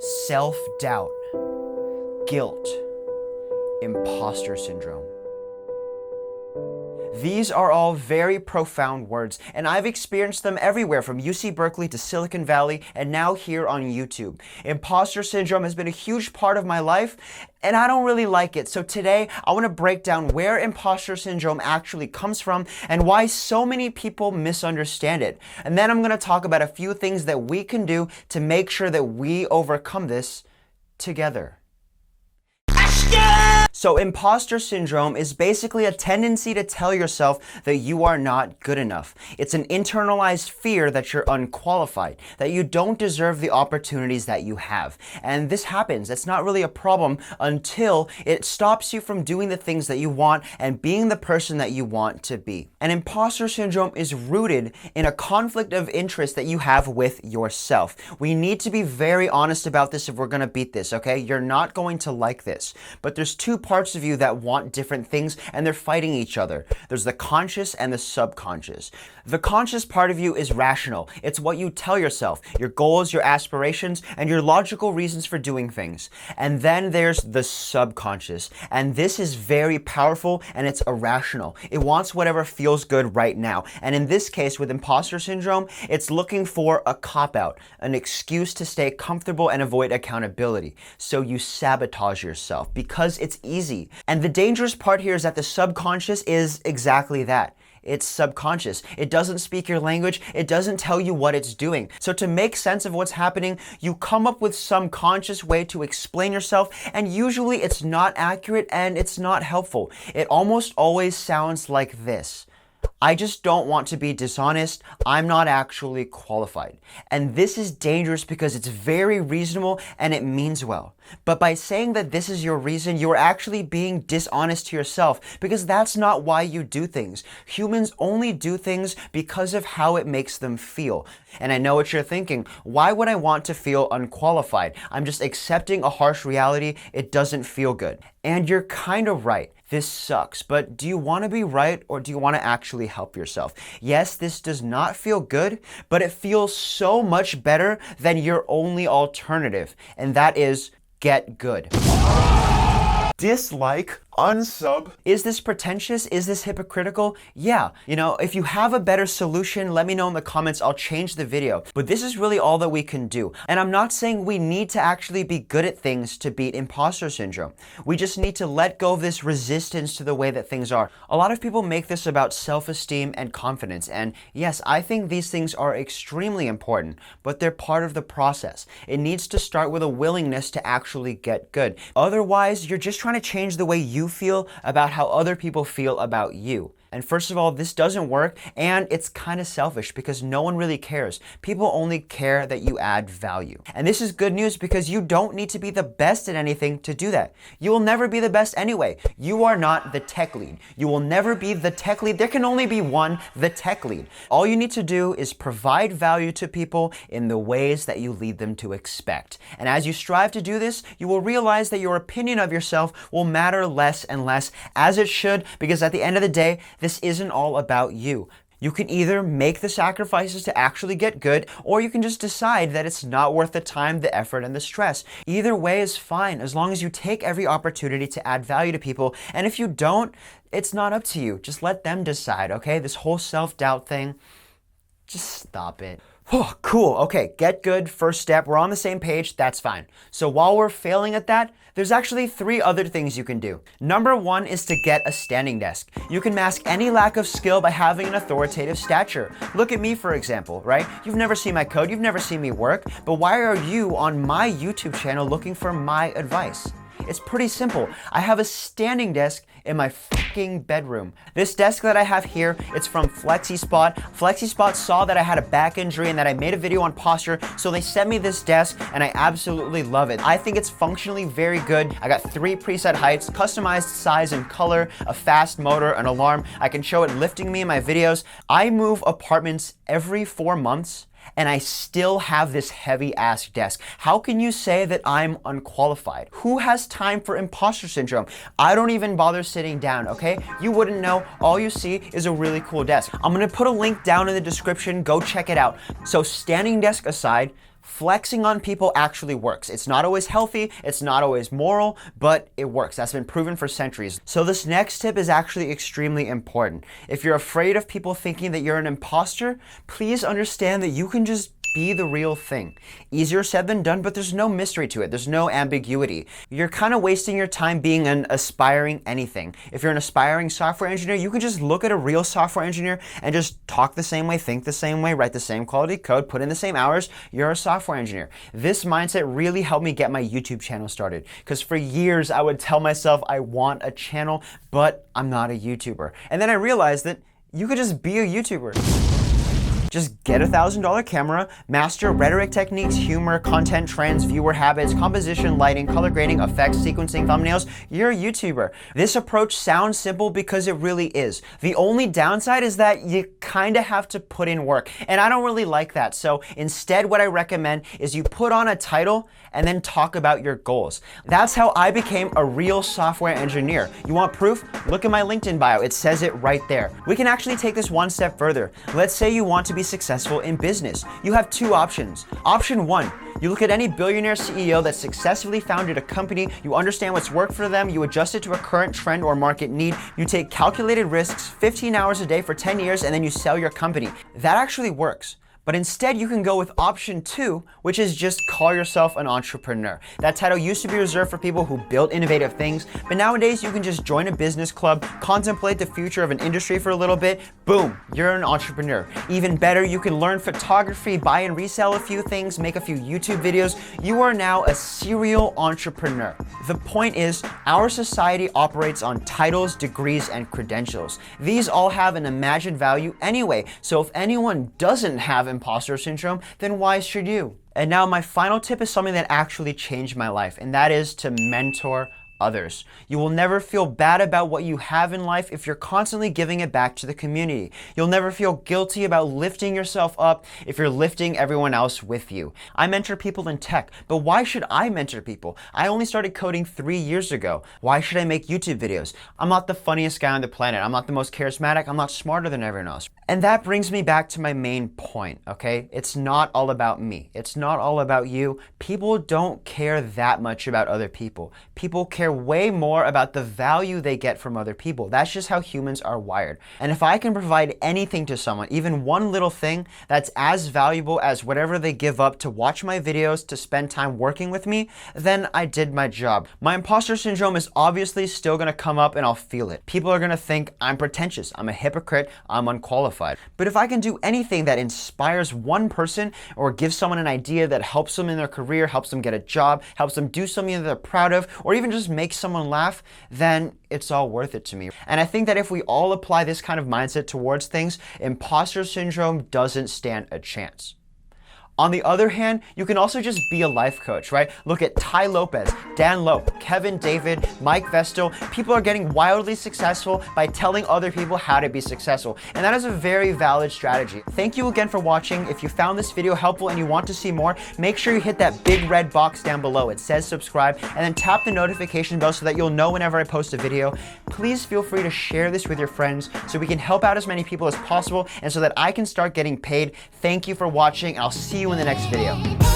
self-doubt, guilt, imposter syndrome. These are all very profound words, and I've experienced them everywhere from UC Berkeley to Silicon Valley and now here on YouTube. Imposter syndrome has been a huge part of my life, and I don't really like it. So today, I want to break down where imposter syndrome actually comes from and why so many people misunderstand it. And then I'm going to talk about a few things that we can do to make sure that we overcome this together. So imposter syndrome is basically a tendency to tell yourself that you are not good enough. It's an internalized fear that you're unqualified, that you don't deserve the opportunities that you have. And this happens. It's not really a problem until it stops you from doing the things that you want and being the person that you want to be. And imposter syndrome is rooted in a conflict of interest that you have with yourself. We need to be very honest about this if we're going to beat this, okay? You're not going to like this. But there's two parts of you that want different things and they're fighting each other. There's the conscious and the subconscious. The conscious part of you is rational. It's what you tell yourself, your goals, your aspirations, and your logical reasons for doing things. And then there's the subconscious. And this is very powerful and it's irrational. It wants whatever feels good right now. And in this case, with imposter syndrome, it's looking for a cop-out, an excuse to stay comfortable and avoid accountability. So you sabotage yourself because it's easy. And the dangerous part here is that the subconscious is exactly that. It's subconscious. It doesn't speak your language. It doesn't tell you what it's doing. So to make sense of what's happening, you come up with some conscious way to explain yourself, and usually it's not accurate and it's not helpful. It almost always sounds like this. I just don't want to be dishonest. I'm not actually qualified. And this is dangerous because it's very reasonable and it means well. But by saying that this is your reason, you're actually being dishonest to yourself because that's not why you do things. Humans only do things because of how it makes them feel. And I know what you're thinking. Why would I want to feel unqualified? I'm just accepting a harsh reality. It doesn't feel good. And you're kind of right. This sucks, but do you want to be right or do you want to actually help yourself? Yes, this does not feel good, but it feels so much better than your only alternative, and that is get good. Dislike, unsub. Is this pretentious? Is this hypocritical? Yeah. You know, if you have a better solution, let me know in the comments. I'll change the video. But this is really all that we can do. And I'm not saying we need to actually be good at things to beat imposter syndrome. We just need to let go of this resistance to the way that things are. A lot of people make this about self-esteem and confidence. And yes, I think these things are extremely important, but they're part of the process. It needs to start with a willingness to actually get good. Otherwise, you're just trying to change the way you feel about how other people feel about you. And first of all, this doesn't work, and it's kind of selfish because no one really cares. People only care that you add value. And this is good news because you don't need to be the best at anything to do that. You will never be the best anyway. You are not the tech lead. You will never be the tech lead. There can only be one, the tech lead. All you need to do is provide value to people in the ways that you lead them to expect. And as you strive to do this, you will realize that your opinion of yourself will matter less and less, as it should, because at the end of the day, this isn't all about you. You can either make the sacrifices to actually get good, or you can just decide that it's not worth the time, the effort, and the stress. Either way is fine, as long as you take every opportunity to add value to people. And if you don't, it's not up to you. Just let them decide, okay? This whole self-doubt thing, just stop it. Oh, cool. Okay, get good, first step. We're on the same page. That's fine. So while we're failing at that, there's actually 3 other things you can do. Number 1 is to get a standing desk. You can mask any lack of skill by having an authoritative stature. Look at me, for example, right? You've never seen my code, you've never seen me work, but why are you on my YouTube channel looking for my advice? It's pretty simple. I have a standing desk in my fucking bedroom. This desk that I have here, it's from FlexiSpot. FlexiSpot saw that I had a back injury and that I made a video on posture, so they sent me this desk and I absolutely love it. I think it's functionally very good. I got 3 preset heights, customized size and color, a fast motor, an alarm. I can show it lifting me in my videos. I move apartments every 4 months. And I still have this heavy ass desk. How can you say that I'm unqualified? Who has time for imposter syndrome? I don't even bother sitting down, okay? You wouldn't know. All you see is a really cool desk. I'm gonna put a link down in the description. Go check it out. So standing desk aside, Flexing on people actually works. It's not always healthy, it's not always moral, but it works. That's been proven for centuries. So this next tip is actually extremely important. If you're afraid of people thinking that you're an imposter, please understand that you can just be the real thing. Easier said than done, but there's no mystery to it. There's no ambiguity. You're kind of wasting your time being an aspiring anything. If you're an aspiring software engineer, you can just look at a real software engineer and just talk the same way, think the same way, write the same quality code, put in the same hours. You're a software engineer. This mindset really helped me get my YouTube channel started, because for years I would tell myself I want a channel, but I'm not a YouTuber. And then I realized that you could just be a YouTuber. Just get a $1,000 camera, master rhetoric techniques, humor, content trends, viewer habits, composition, lighting, color grading, effects, sequencing, thumbnails. You're a YouTuber. This approach sounds simple because it really is. The only downside is that you kind of have to put in work, and I don't really like that. So instead, what I recommend is you put on a title and then talk about your goals. That's how I became a real software engineer. You want proof? Look at my LinkedIn bio. It says it right there. We can actually take this one step further. Let's say you want to be successful in business. You have two options. Option one, you look at any billionaire CEO that successfully founded a company, you understand what's worked for them, you adjust it to a current trend or market need, you take calculated risks, 15 hours a day for 10 years, and then you sell your company. That actually works. But instead, you can go with option two, which is just call yourself an entrepreneur. That title used to be reserved for people who build innovative things, but nowadays you can just join a business club, contemplate the future of an industry for a little bit, boom, you're an entrepreneur. Even better, you can learn photography, buy and resell a few things, make a few YouTube videos. You are now a serial entrepreneur. The point is, our society operates on titles, degrees, and credentials. These all have an imagined value anyway, so if anyone doesn't have imposter syndrome, then why should you? And now my final tip is something that actually changed my life, and that is to mentor others. You will never feel bad about what you have in life if you're constantly giving it back to the community. You'll never feel guilty about lifting yourself up if you're lifting everyone else with you. I mentor people in tech, but why should I mentor people? I only started coding 3 years ago. Why should I make YouTube videos? I'm not the funniest guy on the planet. I'm not the most charismatic. I'm not smarter than everyone else. And that brings me back to my main point, okay? It's not all about me. It's not all about you. People don't care that much about other people. People care way more about the value they get from other people. That's just how humans are wired. And if I can provide anything to someone, even one little thing that's as valuable as whatever they give up to watch my videos, to spend time working with me, then I did my job. My imposter syndrome is obviously still gonna come up and I'll feel it. People are gonna think I'm pretentious, I'm a hypocrite, I'm unqualified. But if I can do anything that inspires one person or gives someone an idea that helps them in their career, helps them get a job, helps them do something that they're proud of, or even just make someone laugh, then it's all worth it to me. And I think that if we all apply this kind of mindset towards things, imposter syndrome doesn't stand a chance. On the other hand, you can also just be a life coach, right? Look at Ty Lopez, Dan Lope, Kevin David, Mike Vestal. People are getting wildly successful by telling other people how to be successful. And that is a very valid strategy. Thank you again for watching. If you found this video helpful and you want to see more, make sure you hit that big red box down below. It says subscribe, and then tap the notification bell so that you'll know whenever I post a video. Please feel free to share this with your friends so we can help out as many people as possible and so that I can start getting paid. Thank you for watching, and I'll see you in the next video.